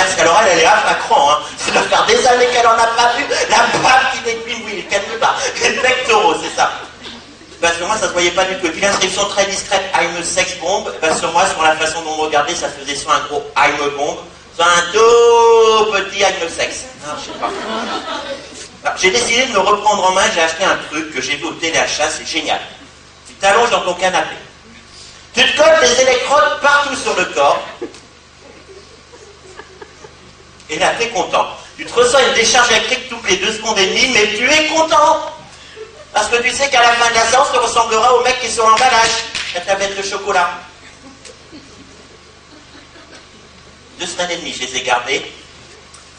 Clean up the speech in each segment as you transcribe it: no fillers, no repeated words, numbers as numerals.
l'inverse. Alors elle est à cran, hein. Ça doit faire des années qu'elle en a pas vu. La bave qui décline, oui, calme-toi. Les pectoraux, c'est ça. Ben, sur moi, ça se voyait pas du tout. Et puis l'inscription très discrète, I'm a sex bomb, ben, sur moi, sur la façon dont on me regardait, ça faisait soit un gros I'm a bomb, soit un tout petit I'm a sex. Non, je sais pas. Alors, j'ai décidé de me reprendre en main, j'ai acheté un truc que j'ai vu au téléachat, c'est génial. Tu t'allonges dans ton canapé. Tu te colles des électrodes partout sur le corps. Et là, tu es content. Tu te reçois une décharge électrique toutes les 2 secondes et demie, mais tu es content. Parce que tu sais qu'à la fin de la séance, tu ressembleras au mec qui est sur l'emballage, la tablette de chocolat. 2 semaines et demie, je les ai gardées.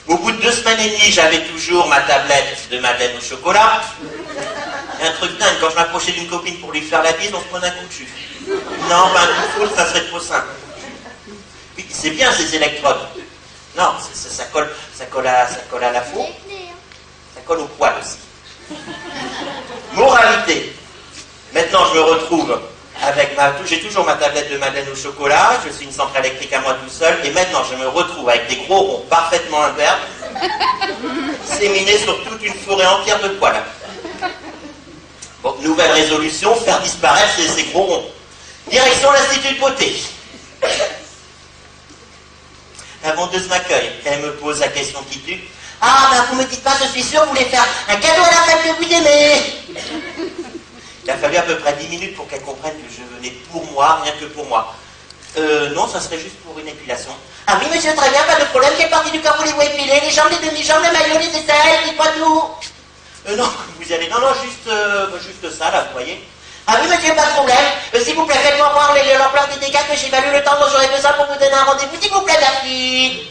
Au bout de 2 semaines et demie, j'avais toujours ma tablette de madeleine au chocolat. Et un truc dingue, quand je m'approchais d'une copine pour lui faire la bise, on se prenait un coup de jus. Non, ben un coup de foudre, ça serait trop simple. Oui, c'est bien ces électrodes. Non, ça colle à la peau. Ça colle au poil aussi. Moralité. Maintenant, je me retrouve avec j'ai toujours ma tablette de madeleine au chocolat, je suis une centrale électrique à moi tout seul, et maintenant, je me retrouve avec des gros ronds parfaitement imberbes, séminés sur toute une forêt entière de poils. Bon, nouvelle résolution, faire disparaître ces gros ronds. Direction l'Institut de beauté. La vendeuse m'accueille, elle me pose la question qui tue. Ah, ben vous me dites pas, je suis sûr, vous voulez faire un cadeau à la femme que vous aimez. Il a fallu à peu près 10 minutes pour qu'elle comprenne que je venais pour moi, rien que pour moi. Non, ça serait juste pour une épilation. Ah oui, monsieur, très bien, pas de problème, quelle partie du corps voulez-vous épiler? Les jambes, les demi-jambes, les maillots, les aisselles, dites-moi tout. Non, vous y allez. Non, juste ça, là, vous voyez. Ah oui, monsieur, pas de problème. S'il vous plaît, faites-moi voir l'ampleur des dégâts que j'ai valu le temps dont j'aurais besoin pour vous donner un rendez-vous, s'il vous plaît, merci.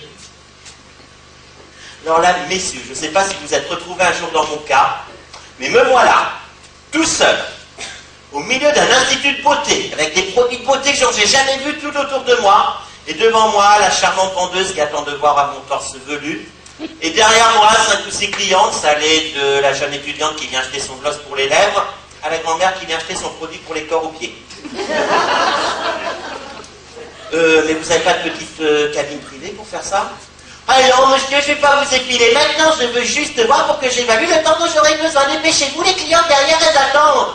Alors là, messieurs, je ne sais pas si vous êtes retrouvés un jour dans mon cas, mais me voilà, tout seul, au milieu d'un institut de beauté, avec des produits de beauté que je n'ai jamais vus tout autour de moi, et devant moi, la charmante vendeuse qui attend de voir à mon torse velu, et derrière moi, 5 ou 6 clientes, ça allait de la jeune étudiante qui vient acheter son gloss pour les lèvres, à la grand-mère qui vient acheter son produit pour les corps aux pieds. Mais vous n'avez pas de petite cabine privée pour faire ça? Ah non, monsieur, je ne vais pas vous épiler maintenant, je veux juste voir pour que j'évalue le temps dont j'aurai besoin. Dépêchez-vous, les clients derrière, elles attendent.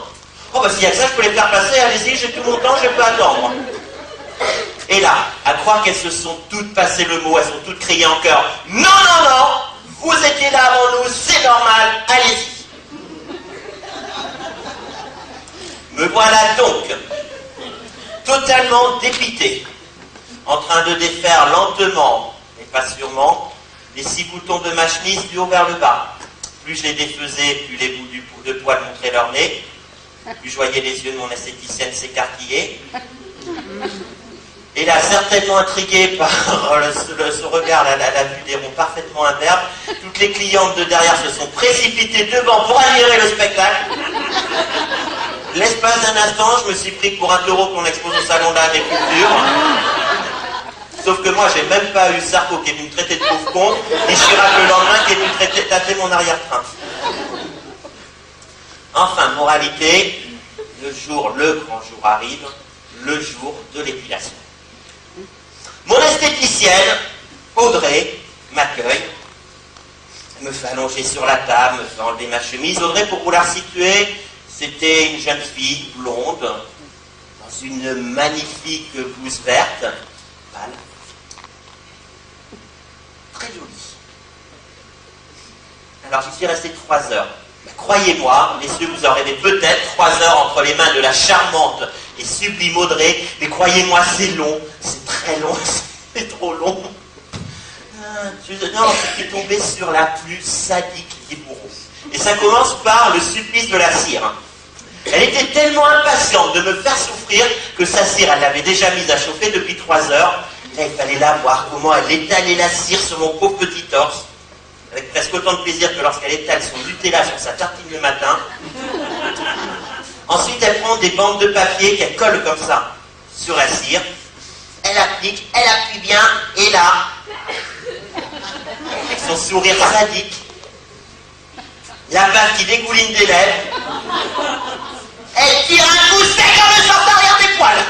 Oh, bah s'il y a que ça, je peux les faire passer, allez-y, j'ai tout mon temps, je peux attendre. Et là, à croire qu'elles se sont toutes passées le mot, elles sont toutes criées en chœur. Non, non, non, vous étiez là avant nous, c'est normal, allez-y. Me voilà donc, totalement dépité, en train de défaire lentement, mais pas sûrement, les 6 boutons de ma chemise du haut vers le bas. Plus je les défaisais, plus les bouts de poils montraient leur nez, plus je voyais les yeux de mon esthéticienne s'écarquiller. Et là, certainement intriguée par ce regard, la vue des ronds parfaitement imberbes, toutes les clientes de derrière se sont précipitées devant pour admirer le spectacle. L'espace d'un instant, je me suis pris pour un taureau qu'on expose au salon de l'agriculture. Sauf que moi, j'ai même pas eu Sarko qui est venu me traiter de pauvre con, et Chirac le lendemain qui est venu tâter mon arrière-train. Enfin, moralité, le grand jour arrive, le jour de l'épilation. Mon esthéticienne, Audrey, m'accueille, me fait allonger sur la table, me fait enlever ma chemise. Audrey, pour vous la situer, c'était une jeune fille blonde, dans une magnifique blouse verte, pâle, très jolie. Alors j'y suis resté 3 heures. Croyez-moi, messieurs, vous en rêvez peut-être 3 heures entre les mains de la charmante et sublime Audrey, mais croyez-moi, c'est long, c'est très long, c'est trop long. Non, je suis tombé sur la plus sadique des bourreaux. Et ça commence par le supplice de la cire. Elle était tellement impatiente de me faire souffrir que sa cire, elle l'avait déjà mise à chauffer depuis 3 heures. Là, il fallait la voir, comment elle étalait la cire sur mon pauvre petit torse, avec presque autant de plaisir que lorsqu'elle étale son Nutella sur sa tartine le matin. Ensuite, elle prend des bandes de papier qu'elle colle comme ça sur la cire. Elle applique, elle appuie bien, et là, avec son sourire sadique, la bave qui dégouline des lèvres, elle tire un coup sec en me sortant derrière des poils.